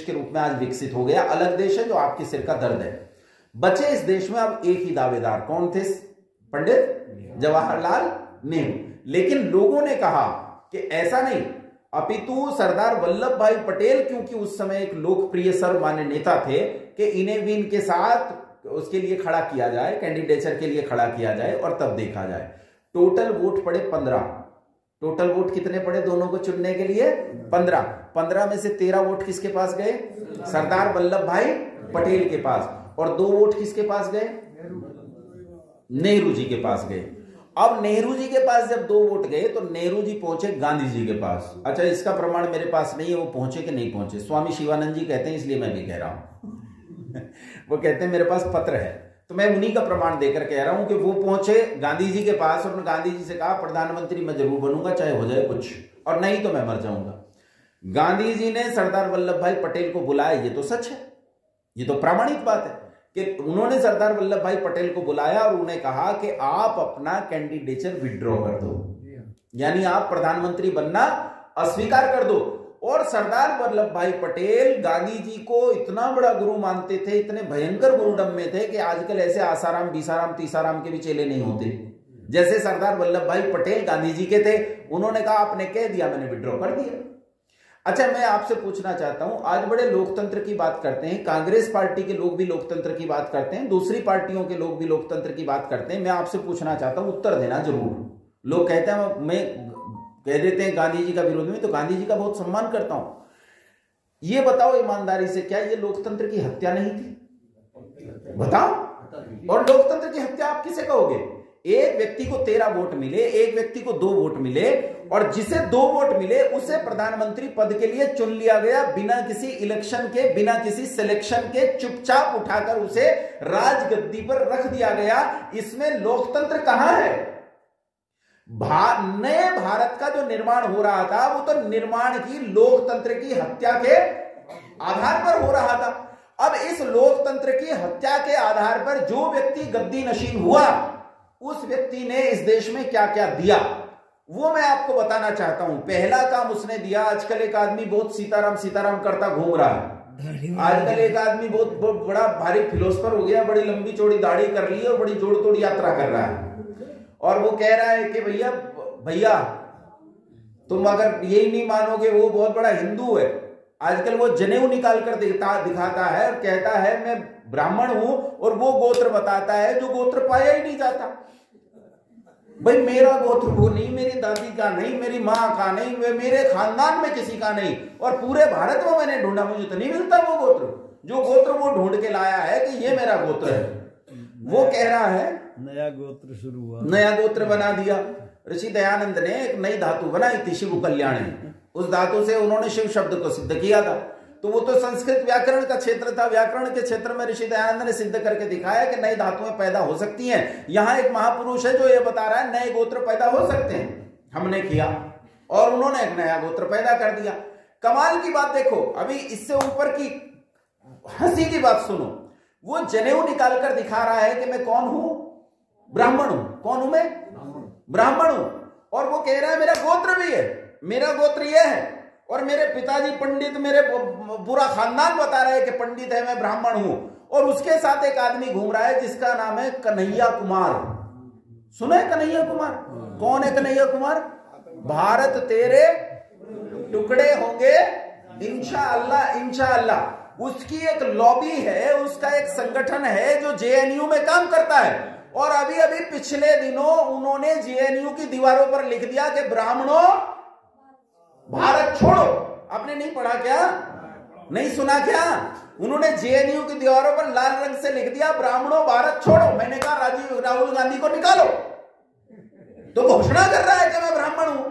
देश के रूप में आज विकसित हो गया, अलग देश है जो आपके सिर का दर्द है। बचे इस देश में अब एक ही दावेदार, कौन थे? पंडित जवाहरलाल नेहरू। लेकिन लोगों ने कहा कि ऐसा नहीं, अपितु सरदार वल्लभ भाई पटेल, क्योंकि उस समय एक लोकप्रिय सर्वमान्य नेता थे, कि इन्हें भी इनके साथ उसके लिए खड़ा किया जाए, कैंडिडेचर के लिए खड़ा किया जाए और तब देखा जाए। टोटल वोट पड़े 15। टोटल वोट कितने पड़े दोनों को चुनने के लिए? 15। 15 में से 13 वोट किसके पास गए? सरदार वल्लभ भाई पटेल के पास। और 2 वोट किसके पास गए? नेहरू जी के पास गए। अब नेहरू जी के पास जब 2 वोट गए तो नेहरू जी पहुंचे गांधी जी के पास। अच्छा, इसका प्रमाण मेरे पास नहीं है वो पहुंचे कि नहीं पहुंचे, स्वामी शिवानंद जी कहते हैं, इसलिए मैं भी कह रहा हूं वो कहते हैं मेरे पास पत्र है, तो मैं उन्हीं का प्रमाण देकर कह रहा हूं कि वो पहुंचे गांधी जी के पास और गांधी जी से कहा प्रधानमंत्री मैं जरूर बनूंगा, चाहे हो जाए कुछ, और नहीं तो मैं मर जाऊंगा। गांधी जी ने सरदार वल्लभ भाई पटेल को बुलाया, ये तो सच है, ये तो प्रामाणिक बात है कि उन्होंने सरदार वल्लभ भाई पटेल को बुलाया और उन्हें कहा कि आप अपना कैंडिडेचर विड्रॉ कर दो, यानी आप प्रधानमंत्री बनना अस्वीकार कर दो। और सरदार वल्लभ भाई पटेल गांधी जी को इतना बड़ा गुरु मानते थे, इतने भयंकर गुरुडम में थे कि आजकल ऐसे आसाराम, बीसाराम, तीसाराम के भी चेले नहीं होते जैसे सरदार वल्लभ भाई पटेल गांधी जी के थे। उन्होंने कहा आपने कह दिया, मैंने विड्रॉ कर दिया। अच्छा, मैं आपसे पूछना चाहता हूं, आज बड़े लोकतंत्र की बात करते हैं, कांग्रेस पार्टी के लोग भी लोकतंत्र की बात करते हैं, दूसरी पार्टियों के लोग भी लोकतंत्र की बात करते हैं। मैं आपसे पूछना चाहता हूं, उत्तर देना जरूर। लोग कहते हैं, मैं कह देते हैं गांधी जी का विरोध में, तो गांधी जी का बहुत सम्मान करता हूं। ये बताओ ईमानदारी से, क्या ये लोकतंत्र की हत्या नहीं थी? बताओ। और लोकतंत्र की हत्या आप किसे कहोगे? एक व्यक्ति को 13 वोट मिले, एक व्यक्ति को 2 वोट मिले, और जिसे 2 वोट मिले उसे प्रधानमंत्री पद के लिए चुन लिया गया, बिना किसी इलेक्शन के, बिना किसी सिलेक्शन के, चुपचाप उठाकर उसे राजगद्दी पर रख दिया गया। इसमें लोकतंत्र कहां है? नए भारत का जो निर्माण हो रहा था वो तो निर्माण की, लोकतंत्र की हत्या के आधार पर हो रहा था। अब इस लोकतंत्र की हत्या के आधार पर जो व्यक्ति गद्दी नशीन हुआ, उस व्यक्ति ने इस देश में क्या क्या दिया वो मैं आपको बताना चाहता हूं। पहला काम उसने दिया, आजकल एक आदमी बहुत सीताराम सीताराम करता घूम रहा है। आजकल एक आदमी बहुत बड़ा भारी फिलोसफर हो गया, बड़ी लंबी चौड़ी दाढ़ी कर ली और बड़ी जोड़ तोड़ यात्रा कर रहा है, और वो कह रहा है कि भैया तुम अगर यही नहीं मानोगे, वो बहुत बड़ा हिंदू है। आजकल वो जनेऊ निकाल कर दिखाता है और कहता है मैं ब्राह्मण हूं, और वो गोत्र बताता है जो गोत्र पाया ही नहीं जाता। भाई मेरा गोत्र वो नहीं, मेरी दादी का नहीं, मेरी माँ का नहीं, मेरे खानदान में किसी का नहीं, और पूरे भारत में मैंने ढूंढा, मुझे तो नहीं मिलता वो गोत्र। जो गोत्र वो ढूंढ के लाया है कि ये मेरा गोत्र है, वो कह रहा है नया गोत्र शुरू हुआ, नया गोत्र बना दिया। ऋषि दयानंद ने एक नई धातु बनाई थी, शिव कल्याणी। उस धातु से उन्होंने शिव शब्द को सिद्ध किया था। तो वो तो संस्कृत व्याकरण का क्षेत्र था, व्याकरण के क्षेत्र में ऋषि दयानंद ने सिद्ध करके दिखाया कि नई धातुएं पैदा हो सकती हैं। यहां एक महापुरुष है जो ये बता रहा है नए गोत्र पैदा हो सकते हैं। हमने किया और उन्होंने एक नया गोत्र पैदा कर दिया। कमाल की बात देखो, अभी इससे ऊपर की हंसी की बात सुनो। वो जनेऊ निकाल कर दिखा रहा है कि मैं कौन हूं, ब्राह्मण हूं। कौन हूं मैं? ब्राह्मण हूं। और वो कह रहा है मेरा गोत्र भी है, मेरा गोत्र ये है, और मेरे पिताजी पंडित, मेरे पूरा खानदान बता रहे हैं कि पंडित है, मैं ब्राह्मण हूं। और उसके साथ एक आदमी घूम रहा है जिसका नाम है कन्हैया कुमार। सुना है कन्हैया कुमार? कौन है कन्हैया कुमार? भारत तेरे टुकड़े होंगे इंशाअल्लाह, इंशाअल्लाह। उसकी एक लॉबी है, उसका एक संगठन है जो जेएनयू में काम करता है। और अभी अभी पिछले दिनों उन्होंने जेएनयू की दीवारों पर लिख दिया कि ब्राह्मणों भारत छोड़ो। आपने नहीं पढ़ा क्या? नहीं सुना क्या? उन्होंने जेएनयू की दीवारों पर लाल रंग से लिख दिया ब्राह्मणों भारत छोड़ो। मैंने कहा राहुल गांधी को निकालो, तो घोषणा कर रहा है कि मैं ब्राह्मण हूं।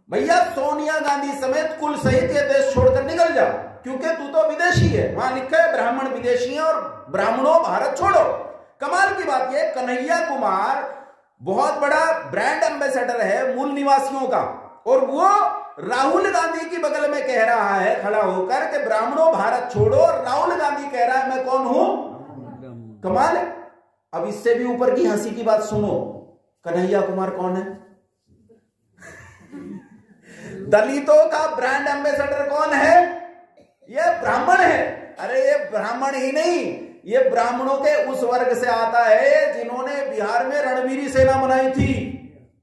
भैया सोनिया गांधी समेत कुल सहित ये देश छोड़कर निकल जा, क्योंकि तू तो विदेशी है। वहां लिखा है ब्राह्मण विदेशी है और ब्राह्मणों भारत छोड़ो। कमाल की बात यह, कन्हैया कुमार बहुत बड़ा ब्रांड एम्बेसडर है मूल निवासियों का, और वो राहुल गांधी की बगल में कह रहा है खड़ा होकर कि ब्राह्मणों भारत छोड़ो। राहुल गांधी कह रहा है मैं कौन हूं? कमाल है। अब इससे भी ऊपर की हंसी की बात सुनो। कन्हैया कुमार कौन है? दलितों का ब्रांड एम्बेसडर कौन है? ये ब्राह्मण है। अरे ये ब्राह्मण ही नहीं, ये ब्राह्मणों के उस वर्ग से आता है जिन्होंने बिहार में रणवीरी सेना बनाई थी,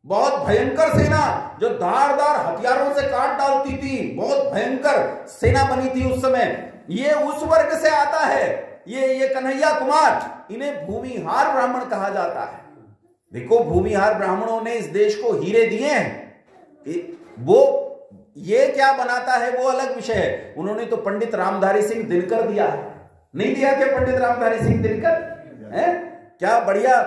बहुत भयंकर सेना जो धारदार हथियारों से काट डालती थी, बहुत भयंकर सेना बनी थी उस समय। ये उस वर्ग से आता है। ये कन्हैया कुमार, इन्हें भूमिहार ब्राह्मण कहा जाता है। देखो, भूमिहार ब्राह्मणों ने इस देश को हीरे दिए हैं। वो ये क्या बनाता है वो अलग विषय है। उन्होंने तो पंडित रामधारी सिंह दिनकर दिया है, नहीं दिया क्या पंडित रामधारी सिंह दिनकर? है क्या बढ़िया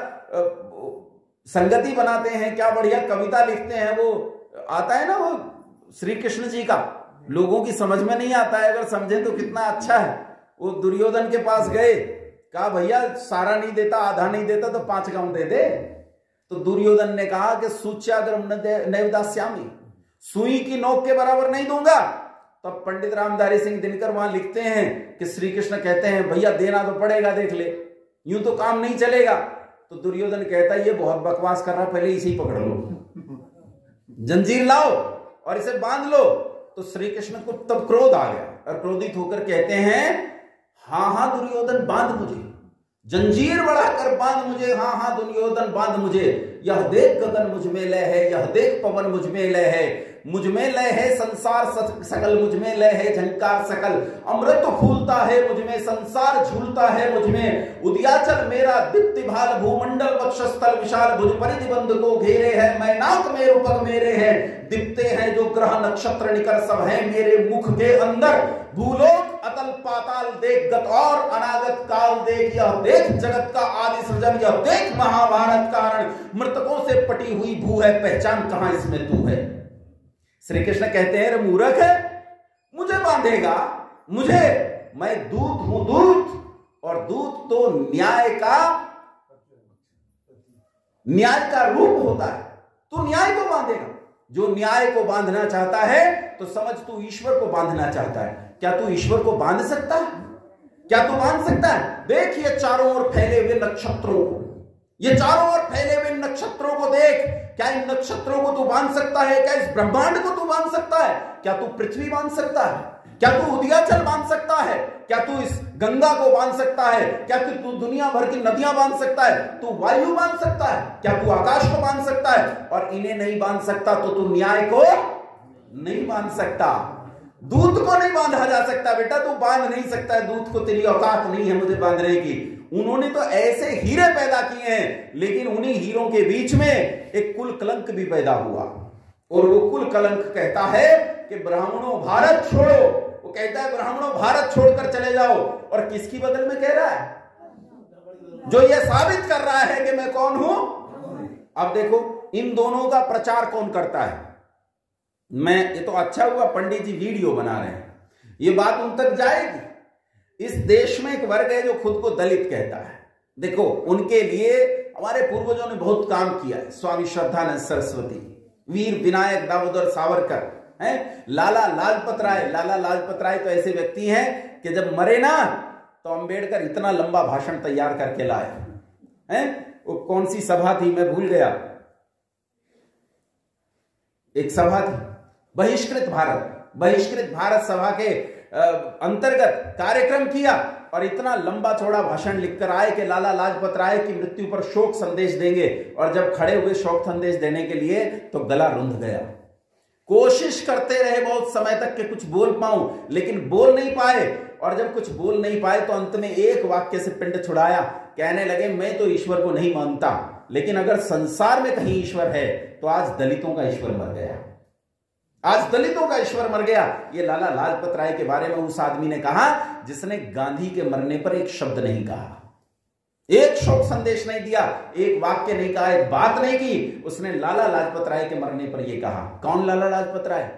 संगति बनाते हैं, क्या बढ़िया कविता लिखते हैं। वो आता है ना वो श्री कृष्ण जी का, लोगों की समझ में नहीं आता है, अगर समझे तो कितना अच्छा है। वो दुर्योधन के पास गए, कहा भैया सारा नहीं देता, आधा नहीं देता तो 5 गांव दे दे। तो दुर्योधन ने कहा कि सूच्याग्रम नैवदास्यामि, सुई की नोक के बराबर नहीं दूंगा। तब पंडित रामधारी सिंह दिनकर वहां लिखते हैं कि श्री कृष्ण कहते हैं भैया देना तो पड़ेगा, देख ले, यूं तो काम नहीं चलेगा। तो दुर्योधन कहता है ये बहुत बकवास कर रहा, पहले इसे ही पकड़ लो, जंजीर लाओ और इसे बांध लो। तो श्री कृष्ण को तब क्रोध आ गया और क्रोधित होकर कहते हैं हाँ हाँ दुर्योधन बांध मुझे, जंजीर बढ़ाकर बांध मुझे, हाँ हाँ दुर्योधन बांध मुझे। यह देख गगन मुझ में लय है, यह देख पवन मुझ में लय है, मुझ में लय है संसार सकल, मुझ में लय है झंकार सकल। अमृत फूलता है मुझ में, संसार झूलता है मुझ में। उदयाचल मेरा दीप्ति भाल, भूमंडल वक्षस्थल विशाल, भुज परिधि बंध को घेरे है, मैं नाक में रूपक मेरे हैं। दिखते हैं जो ग्रह नक्षत्र निकर, सब है मेरे मुख के अंदर। भूलोक अतल पाताल देख, गत और अनागत काल देख, यह देख जगत का आदि सृजन, यह देख महाभारत कारण। मृतकों से पटी हुई भू है, पहचान कहां इसमें तू है। श्री कृष्ण कहते हैं रे मूर्ख है, मुझे बांधेगा, मुझे, मैं दूत हूं दूत, और दूत तो न्याय का रूप होता है। तू न्याय को बांधेगा। जो न्याय को बांधना चाहता है तो समझ तू ईश्वर को बांधना चाहता है। क्या तू ईश्वर को बांध सकता है? क्या तू बांध सकता है? देख ये चारों ओर फैले हुए नक्षत्रों को, ये चारों ओर फैले हुए नक्षत्रों को देख। क्या इन नक्षत्रों को तू बांध सकता है? क्या इस ब्रह्मांड को तू बांध सकता है? क्या तू पृथ्वी बांध सकता है? क्या तू उदयाचल बांध सकता है? क्या तू इस गंगा को बांध सकता है? क्या तू दुनिया भर की नदियां बांध सकता है? तू वायु बांध सकता है? क्या तू आकाश को बांध सकता है? और इन्हें नहीं बांध सकता तो तू न्याय को नहीं बांध सकता, दूत को नहीं बांधा जा सकता। बेटा तू बांध नहीं सकता है दूत को, तेरी औकात नहीं है मुझे बांधने की। उन्होंने तो ऐसे हीरे पैदा किए हैं, लेकिन उन्हीं हीरों के बीच में एक कुल कलंक भी पैदा हुआ, और वो कुल कलंक कहता है कि ब्राह्मणों भारत छोड़ो। वो कहता है ब्राह्मणों भारत छोड़कर चले जाओ। और किसकी बगल में कह रहा है? जो ये साबित कर रहा है कि मैं कौन हूं। अब देखो इन दोनों का प्रचार कौन करता है। ये तो अच्छा हुआ पंडित जी वीडियो बना रहे हैं, ये बात उन तक जाएगी। इस देश में एक वर्ग है जो खुद को दलित कहता है। देखो उनके लिए हमारे पूर्वजों ने बहुत काम किया है। स्वामी श्रद्धानंद सरस्वती, वीर विनायक दामोदर सावरकर, हैं लाला लाजपत राय। लाला लाजपत राय तो ऐसे व्यक्ति हैं कि जब मरे ना तो अंबेडकर इतना लंबा भाषण तैयार करके लाए हैं। वो कौन सी सभा थी मैं भूल गया, एक सभा थी बहिष्कृत भारत सभा के अंतर्गत कार्यक्रम किया, और इतना लंबा चौड़ा भाषण लिखकर आए कि लाला लाजपत राय की मृत्यु पर शोक संदेश देंगे। और जब खड़े हुए शोक संदेश देने के लिए तो गला रुंध गया। कोशिश करते रहे बहुत समय तक कि कुछ बोल पाऊं, लेकिन बोल नहीं पाए। और जब कुछ बोल नहीं पाए तो अंत में एक वाक्य से पिंड छुड़ाया। कहने लगे मैं तो ईश्वर को नहीं मानता, लेकिन अगर संसार में कहीं ईश्वर है तो आज दलितों का ईश्वर मर गया, आज दलितों का ईश्वर मर गया। ये लाला लाजपत राय के बारे में उस आदमी ने कहा जिसने गांधी के मरने पर एक शब्द नहीं कहा, एक शोक संदेश नहीं दिया, एक वाक्य नहीं कहा, एक बात नहीं की। उसने लाला लाजपत राय के मरने पर यह कहा। कौन लाला लाजपत राय?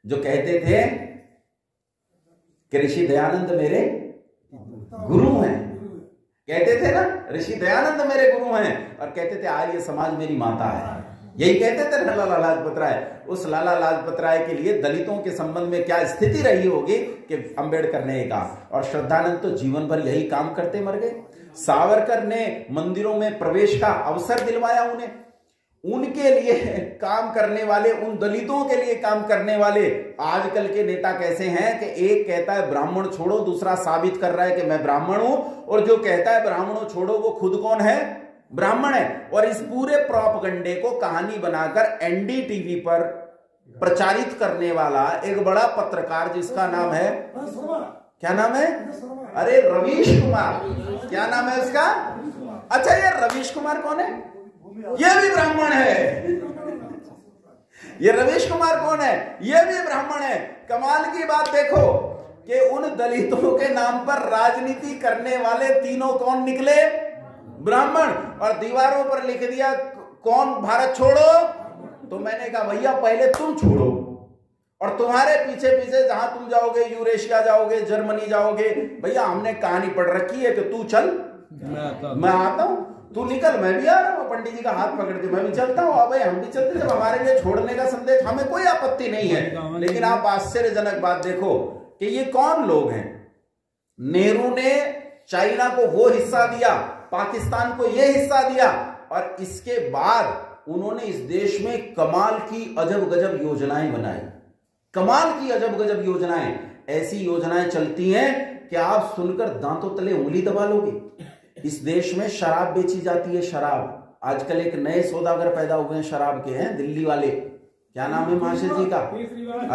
जो कहते थे कि ऋषि दयानंद मेरे गुरु हैं, कहते थे ना ऋषि दयानंद मेरे गुरु हैं, और कहते थे आर्य समाज मेरी माता है। यही कहते थे लाला लाजपत राय। उस लाला लाजपत राय के लिए दलितों के संबंध में क्या स्थिति रही होगी कि अंबेडकर ने कहा। और श्रद्धानंद तो जीवन भर यही काम करते मर गए। सावरकर ने मंदिरों में प्रवेश का अवसर दिलवाया उन्हें, उनके लिए काम करने वाले, उन दलितों के लिए काम करने वाले आजकल के नेता कैसे हैं कि एक कहता है ब्राह्मण छोड़ो, दूसरा साबित कर रहा है कि मैं ब्राह्मण हूं, और जो कहता है ब्राह्मणों छोड़ो वो खुद कौन है? ब्राह्मण है। और इस पूरे प्रोपगंडे को कहानी बनाकर एनडीटीवी पर प्रचारित करने वाला एक बड़ा पत्रकार जिसका नाम है, क्या नाम है? अरे रवीश कुमार। क्या नाम है उसका? अच्छा, ये रवीश कुमार कौन है? ये भी ब्राह्मण है। ये रवीश कुमार कौन है? ये भी ब्राह्मण है। कमाल की बात देखो कि उन दलितों के नाम पर राजनीति करने वाले तीनों कौन निकले? ब्राह्मण। और दीवारों पर लिख दिया कौन? भारत छोड़ो। तो मैंने कहा भैया पहले तुम छोड़ो, और तुम्हारे पीछे पीछे जहां तुम जाओगे, यूरेशिया जाओगे, जर्मनी जाओगे, भैया हमने कहानी पढ़ रखी है कि तू चल, मैं आता हूं, तू निकल, मैं भी आ रहा हूं। पंडित जी का हाथ पकड़ के मैं भी चलता हूं, अब हम भी चलते, जब हमारे लिए छोड़ने का संदेश, हमें कोई आपत्ति नहीं है। लेकिन आप आश्चर्यजनक बात देखो कि ये कौन लोग हैं? नेहरू ने चाइना को वो हिस्सा दिया, पाकिस्तान को ये हिस्सा दिया, और इसके बाद उन्होंने इस देश में कमाल की अजब गजब योजनाएं बनाई। कमाल की अजब गजब योजनाएं, ऐसी योजनाएं चलती हैं कि आप सुनकर दांतों तले उंगली दबा लोगे। इस देश में शराब बेची जाती है, शराब। आजकल एक नए सौदागर पैदा हुए हैं शराब के, हैं दिल्ली वाले, क्या नाम है महाशय जी का?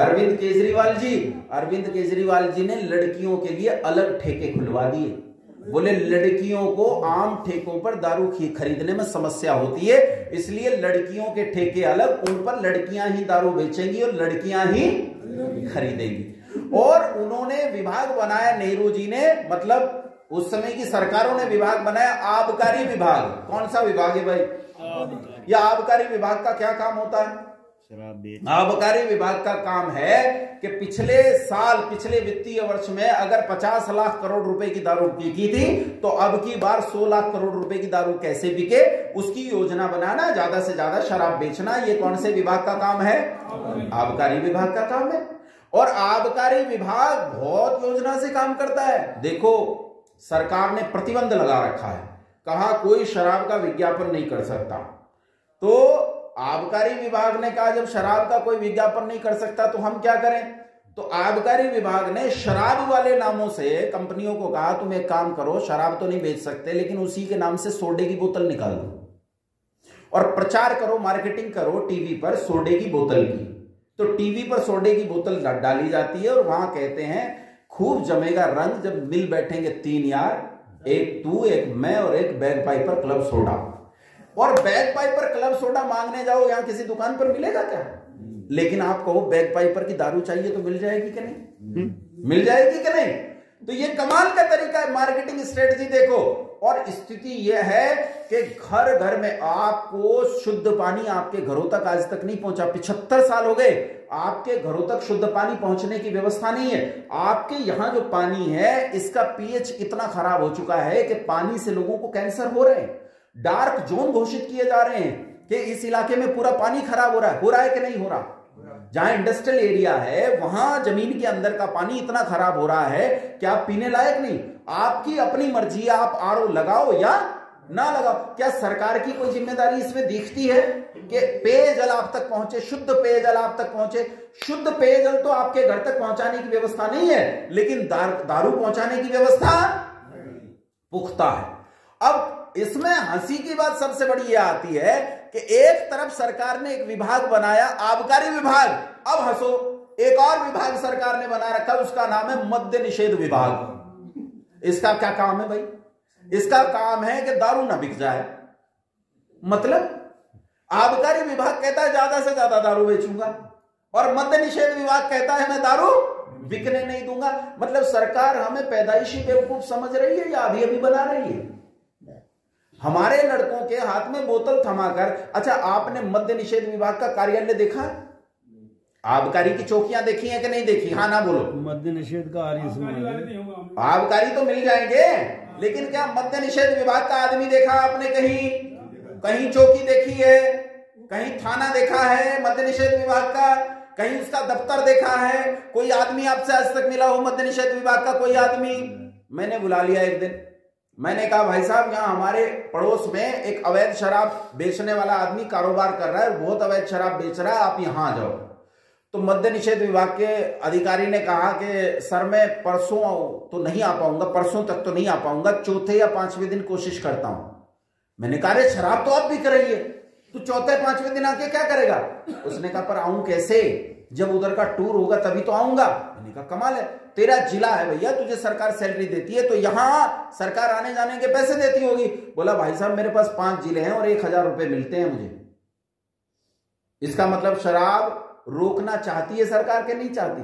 अरविंद केजरीवाल जी। अरविंद केजरीवाल जी ने लड़कियों के लिए अलग ठेके खुलवा दिए। बोले लड़कियों को आम ठेकों पर दारू खरीदने में समस्या होती है, इसलिए लड़कियों के ठेके अलग, उन पर लड़कियां ही दारू बेचेंगी और लड़कियां ही खरीदेंगी। और उन्होंने विभाग बनाया, नेहरू जी ने, मतलब उस समय की सरकारों ने विभाग बनाया, आबकारी विभाग। कौन सा विभाग है भाई? यह आबकारी विभाग का क्या काम होता है? आबकारी विभाग का काम है कि पिछले साल, पिछले वित्तीय वर्ष में अगर 50 लाख करोड़ रुपए की दारू बिकी थी, तो अब की बार 100 लाख करोड़ रुपए की दारू कैसे बिके, उसकी योजना बनाना, ज्यादा से ज्यादा शराब बेचना। ये कौन से विभाग का काम है? आबकारी विभाग का काम है। और आबकारी विभाग बहुत योजना से काम करता है। देखो, सरकार ने प्रतिबंध लगा रखा है, कहा कोई शराब का विज्ञापन नहीं कर सकता। तो आबकारी विभाग ने कहा जब शराब का कोई विज्ञापन नहीं कर सकता तो हम क्या करें? तो आबकारी विभाग ने शराब वाले नामों से कंपनियों को कहा तुम एक काम करो, शराब तो नहीं बेच सकते, लेकिन उसी के नाम से सोडे की बोतल निकाल दो और प्रचार करो, मार्केटिंग करो टीवी पर सोडे की बोतल की। तो टीवी पर सोडे की बोतल डाली जाती है और वहां कहते हैं खूब जमेगा रंग जब मिल बैठेंगे तीन यार, एक तू, एक मैं और एक बैग पाइपर क्लब सोडा। और बैग पाइपर क्लब सोडा मांगने जाओ, यहां किसी दुकान पर मिलेगा क्या? लेकिन आप कहो बैग पाइपर की दारू चाहिए तो मिल जाएगी कि नहीं? मिल जाएगी कि नहीं? तो ये कमाल का तरीका है, मार्केटिंग स्ट्रेटजी देखो। और स्थिति यह है कि घर घर में आपको शुद्ध पानी आपके घरों तक आज तक नहीं पहुंचा। 75 साल हो गए, आपके घरों तक शुद्ध पानी पहुंचने की व्यवस्था नहीं है। आपके यहां जो पानी है इसका पीएच इतना खराब हो चुका है कि पानी से लोगों को कैंसर हो रहे हैं। डार्क जोन घोषित किए जा रहे हैं कि इस इलाके में पूरा पानी खराब हो रहा है कि नहीं हो रहा? जहां इंडस्ट्रियल एरिया है वहां जमीन के अंदर का पानी इतना खराब हो रहा है कि आप पीने लायक नहीं। आपकी अपनी मर्जी, आप आरओ लगाओ या ना लगाओ। क्या सरकार की कोई जिम्मेदारी इसमें दिखती है कि पेयजल आप तक पहुंचे, शुद्ध पेयजल आप तक पहुंचे? शुद्ध पेयजल तो आपके घर तक पहुंचाने की व्यवस्था नहीं है, लेकिन दारू पहुंचाने की व्यवस्था पुख्ता है। अब इसमें हंसी की बात सबसे बड़ी यह आती है कि एक तरफ सरकार ने एक विभाग बनाया, आबकारी विभाग। अब हंसो, एक और विभाग सरकार ने बना रखा, उसका नाम है मद्य निषेध विभाग। इसका क्या काम है भाई? इसका काम है कि दारू ना बिक जाए। मतलब आबकारी विभाग कहता है ज्यादा से ज्यादा दारू बेचूंगा, और मद्य निषेध विभाग कहता है मैं दारू बिकने नहीं दूंगा। मतलब सरकार हमें पैदाइशी बेवकूफ समझ रही है या अभी अभी बना रही है? हमारे लड़कों के हाथ में बोतल थमाकर, अच्छा आपने मद्य निषेध विभाग का कार्यालय देखा? आबकारी की चौकियां देखी हैं कि नहीं देखी? हाँ ना बोलो। मद्य निषेध का आबकारी तो मिल जाएंगे, लेकिन क्या मद्य निषेध विभाग का आदमी देखा आपने कहीं? कहीं चौकी देखी है? कहीं थाना देखा है मद्य निषेध विभाग का? कहीं उसका दफ्तर देखा है? कोई आदमी आपसे आज तक मिला हो मद्य निषेध विभाग का? कोई आदमी? मैंने बुला लिया एक दिन, मैंने कहा भाई साहब यहाँ हमारे पड़ोस में एक अवैध शराब बेचने वाला आदमी कारोबार कर रहा है, बहुत अवैध शराब बेच रहा है, आप यहाँ आ जाओ। तो मद्य निषेध विभाग के अधिकारी ने कहा कि सर मैं परसों तो नहीं आ पाऊंगा, परसों तक तो नहीं आ पाऊंगा, चौथे या पांचवें दिन कोशिश करता हूं। मैंने कहा अरे शराब तो आप भी कर रही है, तू चौथे पांचवें दिन आके क्या करेगा? उसने कहा पर आऊं कैसे, जब उधर का टूर होगा तभी तो आऊंगा। मैंने कहा कमाल है, तेरा जिला है भैया, तुझे सरकार सैलरी देती है तो यहां सरकार आने जाने के पैसे देती होगी। बोला भाई साहब मेरे पास 5 जिले हैं और 1000 रुपए मिलते हैं मुझे। इसका मतलब शराब रोकना चाहती है सरकार के नहीं चाहती?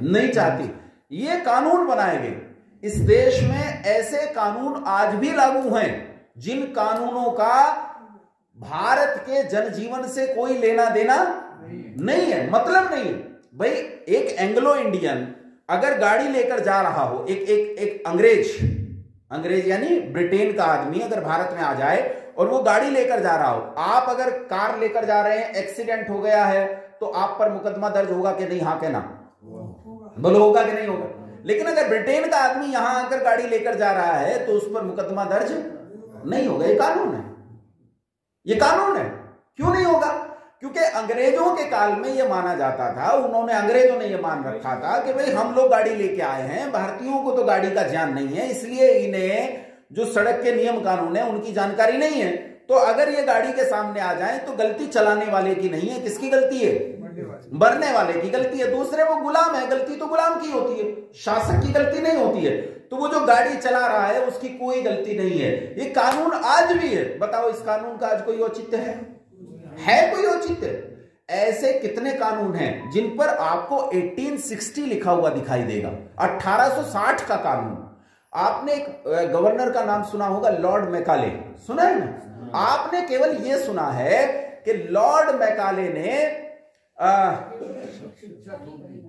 नहीं चाहती। ये कानून बनाए गए। इस देश में ऐसे कानून आज भी लागू हैं जिन कानूनों का भारत के जनजीवन से कोई लेना देना नहीं है, मतलब नहीं है। भाई एक एंग्लो इंडियन अगर गाड़ी लेकर जा रहा हो, एक अंग्रेज यानी ब्रिटेन का आदमी अगर भारत में आ जाए और वो गाड़ी लेकर जा रहा हो, आप अगर कार लेकर जा रहे हैं, एक्सीडेंट हो गया है तो आप पर मुकदमा दर्ज होगा कि नहीं? हाँ के ना बोलो, होगा कि नहीं होगा? लेकिन अगर ब्रिटेन का आदमी यहां आकर गाड़ी लेकर जा रहा है तो उस पर मुकदमा दर्ज नहीं होगा। ये कानून है, ये कानून है। क्यों नहीं होगा? क्योंकि अंग्रेजों के काल में यह माना जाता था, अंग्रेजों ने यह मान रखा था कि भाई हम लोग गाड़ी लेके आए हैं, भारतीयों को तो गाड़ी का ज्ञान नहीं है, इसलिए इन्हें जो सड़क के नियम कानून है उनकी जानकारी नहीं है। तो अगर ये गाड़ी के सामने आ जाए तो गलती चलाने वाले की नहीं है, किसकी गलती है? भरने वाले की गलती है। दूसरे वो गुलाम है, गलती तो गुलाम की होती है, शासक की गलती नहीं होती है। तो वो जो गाड़ी चला रहा है उसकी कोई गलती नहीं है। ये कानून आज भी है। बताओ इस कानून का आज कोई औचित्य है कोई औचित्य? ऐसे कितने कानून हैं जिन पर आपको 1860 लिखा हुआ दिखाई देगा, 1860 का कानून। आपने एक गवर्नर का नाम सुना होगा, लॉर्ड मैकाले, सुना है ना? आपने केवल यह सुना है कि लॉर्ड मैकाले ने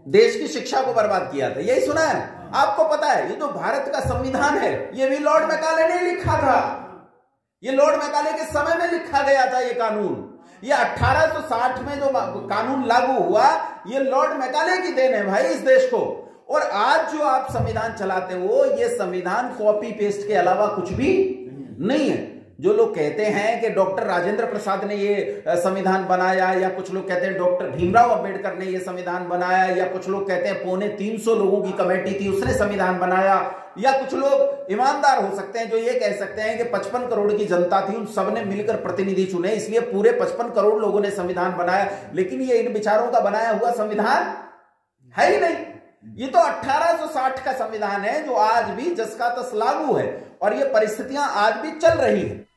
देश की शिक्षा को बर्बाद किया था, यही सुना है? आपको पता है ये जो भारत का संविधान है ये भी लॉर्ड मैकाले ने लिखा था। ये लॉर्ड मैकाले के समय में लिखा गया था ये कानून। ये 1860 में जो कानून लागू हुआ ये लॉर्ड मैकाले की देन है भाई इस देश को। और आज जो आप संविधान चलाते हो ये संविधान कॉपी पेस्ट के अलावा कुछ भी नहीं है। जो लोग कहते हैं कि डॉक्टर राजेंद्र प्रसाद ने ये संविधान बनाया, या कुछ लोग कहते हैं डॉक्टर भीमराव अंबेडकर ने ये संविधान बनाया, या कुछ लोग कहते हैं 350 लोगों की कमेटी थी उसने संविधान बनाया, या कुछ लोग ईमानदार हो सकते हैं जो ये कह सकते हैं कि 55 करोड़ की जनता थी, उन सबने मिलकर प्रतिनिधि चुने इसलिए पूरे 55 करोड़ लोगों ने संविधान बनाया। लेकिन ये इन विचारों का बनाया हुआ संविधान है ही नहीं। ये तो 1860 का संविधान है जो आज भी जस का तस लागू है और ये परिस्थितियां आज भी चल रही है।